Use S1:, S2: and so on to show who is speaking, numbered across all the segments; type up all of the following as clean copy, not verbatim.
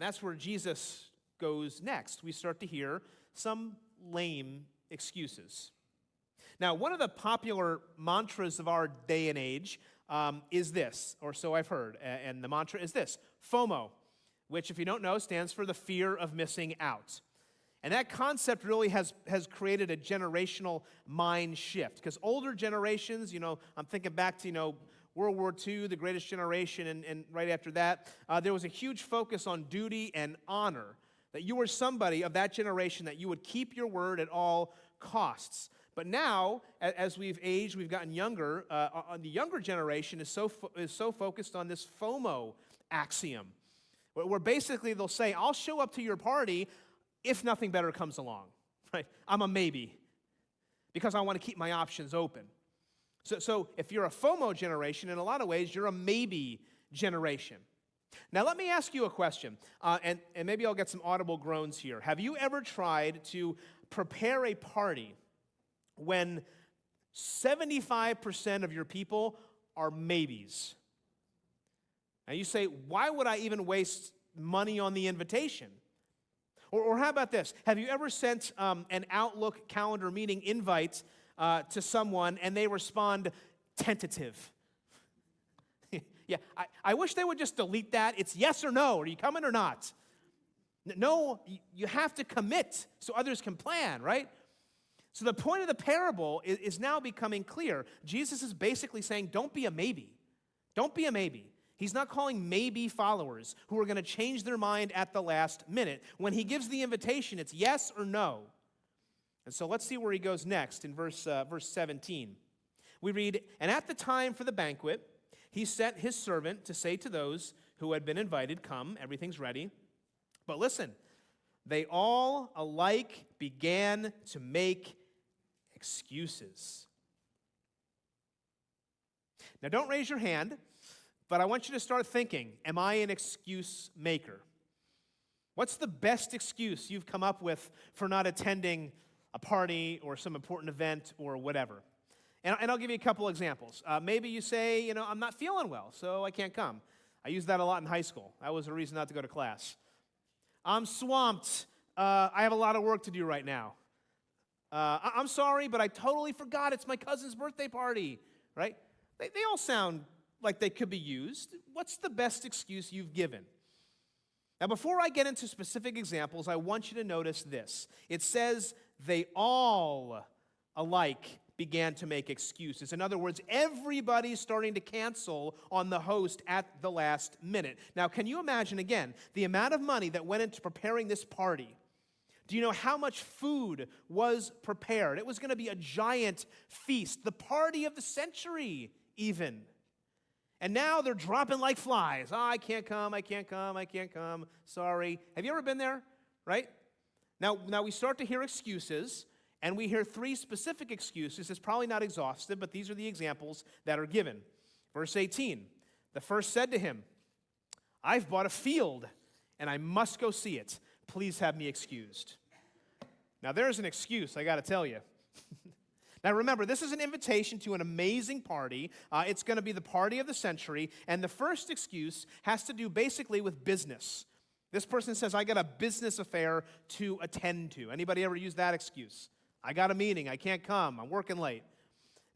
S1: And that's where Jesus goes next. We start to hear some lame excuses. Now, one of the popular mantras of our day and age is this, or so I've heard, and the mantra is this: FOMO, which, if you don't know, stands for the fear of missing out. And that concept really has created a generational mind shift, because older generations, I'm thinking back to, World War II, the greatest generation, and right after that, there was a huge focus on duty and honor, that you were somebody of that generation, that you would keep your word at all costs. But now, as we've aged, we've gotten younger, the younger generation is so focused on this FOMO axiom, where basically they'll say, I'll show up to your party if nothing better comes along, right? I'm a maybe, because I want to keep my options open. So if you're a FOMO generation, in a lot of ways, you're a maybe generation. Now, let me ask you a question, and maybe I'll get some audible groans here. Have you ever tried to prepare a party when 75% of your people are maybes? And you say, why would I even waste money on the invitation? Or how about this? Have you ever sent an Outlook calendar meeting invite to someone and they respond, tentative? Yeah, I wish they would just delete that. It's yes or no. Are you coming or not? No, you have to commit so others can plan, right? So the point of the parable is now becoming clear. Jesus is basically saying, don't be a maybe. Don't be a maybe. He's not calling maybe followers who are going to change their mind at the last minute. When he gives the invitation, it's yes or no. And so let's see where he goes next in verse 17. We read, and at the time for the banquet, he sent his servant to say to those who had been invited, come, everything's ready. But listen, they all alike began to make excuses. Now, don't raise your hand, but I want you to start thinking, am I an excuse maker? What's the best excuse you've come up with for not attending a party or some important event or whatever? And I'll give you a couple examples. Maybe you say, I'm not feeling well, so I can't come. I used that a lot in high school. That was a reason not to go to class. I'm swamped. I have a lot of work to do right now. I'm sorry, but I totally forgot it's my cousin's birthday party, right? They all sound like they could be used. What's the best excuse you've given? Now, before I get into specific examples, I want you to notice this. It says they all alike began to make excuses. In other words, everybody's starting to cancel on the host at the last minute. Now, can you imagine, again, the amount of money that went into preparing this party? Do you know how much food was prepared? It was going to be a giant feast, the party of the century even. And now they're dropping like flies. Oh, I can't come. Sorry. Have you ever been there? Right? Now we start to hear excuses, and we hear three specific excuses. It's probably not exhaustive, but these are the examples that are given. Verse 18, the first said to him, I've bought a field, and I must go see it. Please have me excused. Now there's an excuse, I got to tell you. Now remember, this is an invitation to an amazing party. It's going to be the party of the century, and the first excuse has to do basically with business. This person says, I got a business affair to attend to. Anybody ever use that excuse? I got a meeting, I can't come, I'm working late.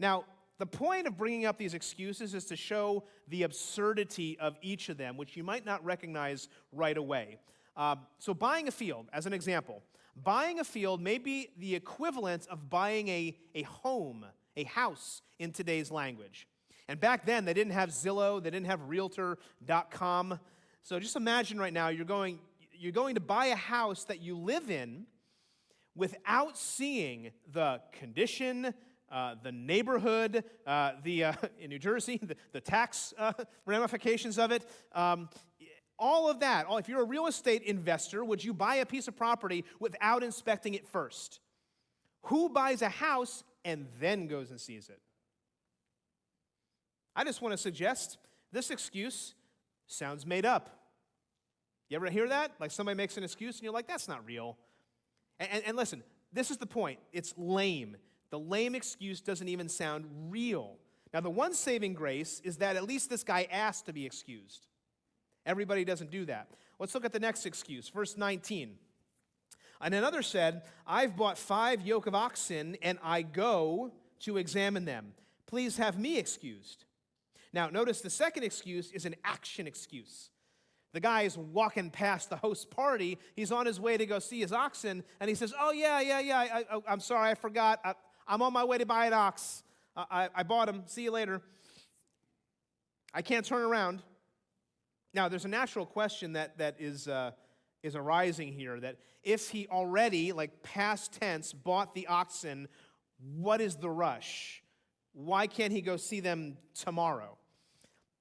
S1: Now, the point of bringing up these excuses is to show the absurdity of each of them, which you might not recognize right away. So buying a field, as an example. Buying a field may be the equivalent of buying a home, a house in today's language. And back then, they didn't have Zillow, they didn't have Realtor.com. So just imagine right now, you're going to buy a house that you live in without seeing the condition, the neighborhood, in New Jersey, the tax ramifications of it. All of that. If you're a real estate investor, would you buy a piece of property without inspecting it first? Who buys a house and then goes and sees it? I just want to suggest this excuse sounds made up. You ever hear that? Like somebody makes an excuse and you're like, that's not real. And listen, this is the point. It's lame. The lame excuse doesn't even sound real. Now, the one saving grace is that at least this guy asked to be excused. Everybody doesn't do that. Let's look at the next excuse, verse 19. And another said, I've bought 5 yoke of oxen, and I go to examine them. Please have me excused. Now, notice the second excuse is an action excuse. The guy is walking past the host party. He's on his way to go see his oxen, and he says, oh, yeah, I'm sorry, I forgot. I'm on my way to buy an ox. I bought him. See you later. I can't turn around. Now, there's a natural question that is arising here, that if he already, like past tense, bought the oxen, what is the rush? Why can't he go see them tomorrow?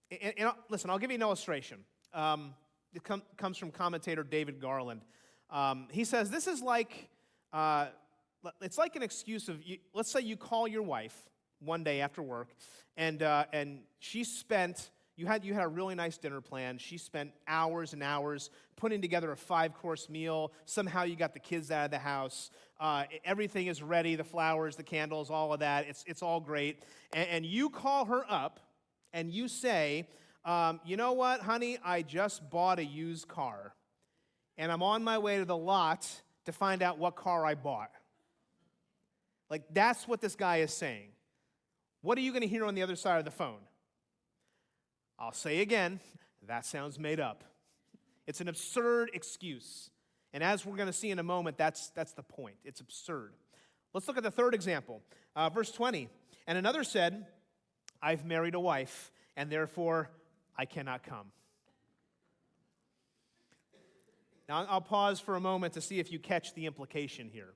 S1: And listen, I'll give you an illustration. It comes from commentator David Garland. He says this is like, it's like an excuse of, let's say you call your wife one day after work, and she spent, you had a really nice dinner plan. She spent hours and hours putting together a 5-course meal. Somehow you got the kids out of the house. Everything is ready, the flowers, the candles, all of that. It's all great. And you call her up, and you say, you know what, honey, I just bought a used car, and I'm on my way to the lot to find out what car I bought. Like, that's what this guy is saying. What are you going to hear on the other side of the phone? I'll say again, that sounds made up. It's an absurd excuse. And as we're going to see in a moment, that's the point. It's absurd. Let's look at the third example. Verse 20. And another said, I've married a wife, and therefore I cannot come. Now, I'll pause for a moment to see if you catch the implication here.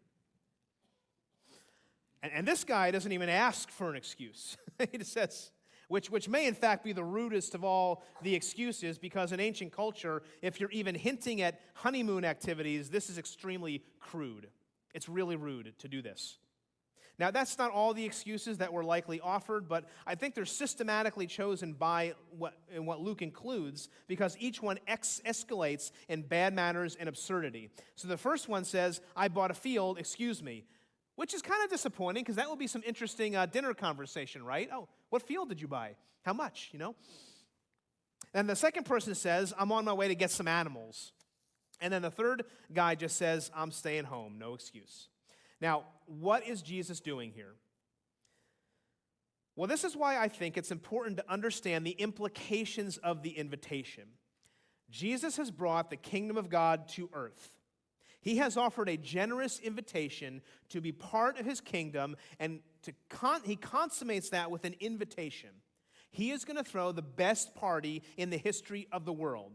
S1: And this guy doesn't even ask for an excuse. He just says, which may in fact be the rudest of all the excuses, because in ancient culture, if you're even hinting at honeymoon activities, this is extremely crude. It's really rude to do this. Now, that's not all the excuses that were likely offered, but I think they're systematically chosen by what Luke includes, because each one escalates in bad manners and absurdity. So the first one says, I bought a field, excuse me, which is kind of disappointing, because that will be some interesting dinner conversation, right? Oh, what field did you buy? How much, And the second person says, I'm on my way to get some animals. And then the third guy just says, I'm staying home, no excuse. Now, what is Jesus doing here? Well, this is why I think it's important to understand the implications of the invitation. Jesus has brought the kingdom of God to earth. He has offered a generous invitation to be part of his kingdom, and he consummates that with an invitation. He is going to throw the best party in the history of the world.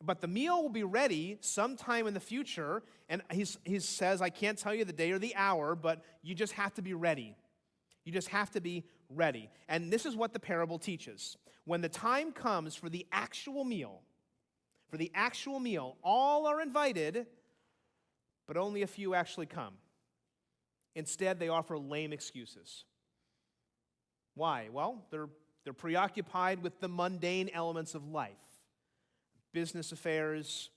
S1: But the meal will be ready sometime in the future, and he says, I can't tell you the day or the hour, but you just have to be ready. You just have to be ready. And this is what the parable teaches. When the time comes for the actual meal, all are invited, but only a few actually come. Instead, they offer lame excuses. Why? Well, they're preoccupied with the mundane elements of life. Business affairs,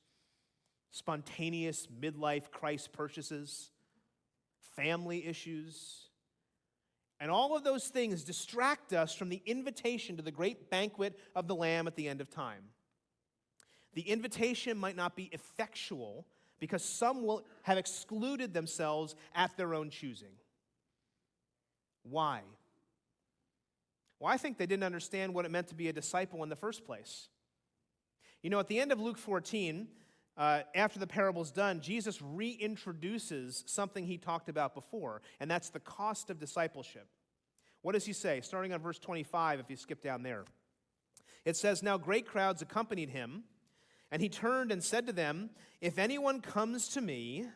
S1: spontaneous midlife Christ purchases, family issues. And all of those things distract us from the invitation to the great banquet of the Lamb at the end of time. The invitation might not be effectual because some will have excluded themselves at their own choosing. Why? Well, I think they didn't understand what it meant to be a disciple in the first place. At the end of Luke 14, after the parable's done, Jesus reintroduces something he talked about before, and that's the cost of discipleship. What does he say? Starting on verse 25, if you skip down there. It says, Now great crowds accompanied him, and he turned and said to them, If anyone comes to me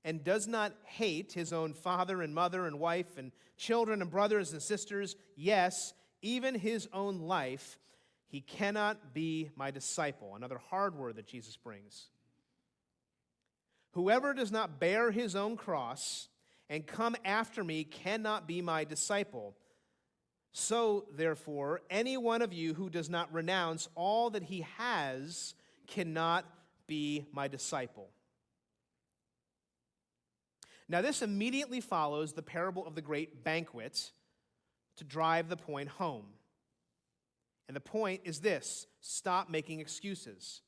S1: and does not hate his own father and mother and wife and children and brothers and sisters, yes, even his own life, he cannot be my disciple. Another hard word that Jesus brings. Whoever does not bear his own cross and come after me cannot be my disciple. So, therefore, any one of you who does not renounce all that he has cannot be my disciple. Now, this immediately follows the parable of the great banquet to drive the point home. And the point is this: stop making excuses.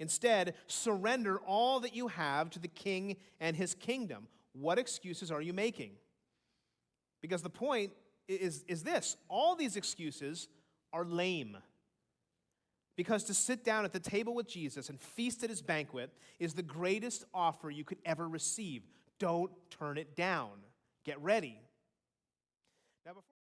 S1: Instead, surrender all that you have to the king and his kingdom. What excuses are you making? Because the point is this: all these excuses are lame. Because to sit down at the table with Jesus and feast at his banquet is the greatest offer you could ever receive. Don't turn it down. Get ready. Now, before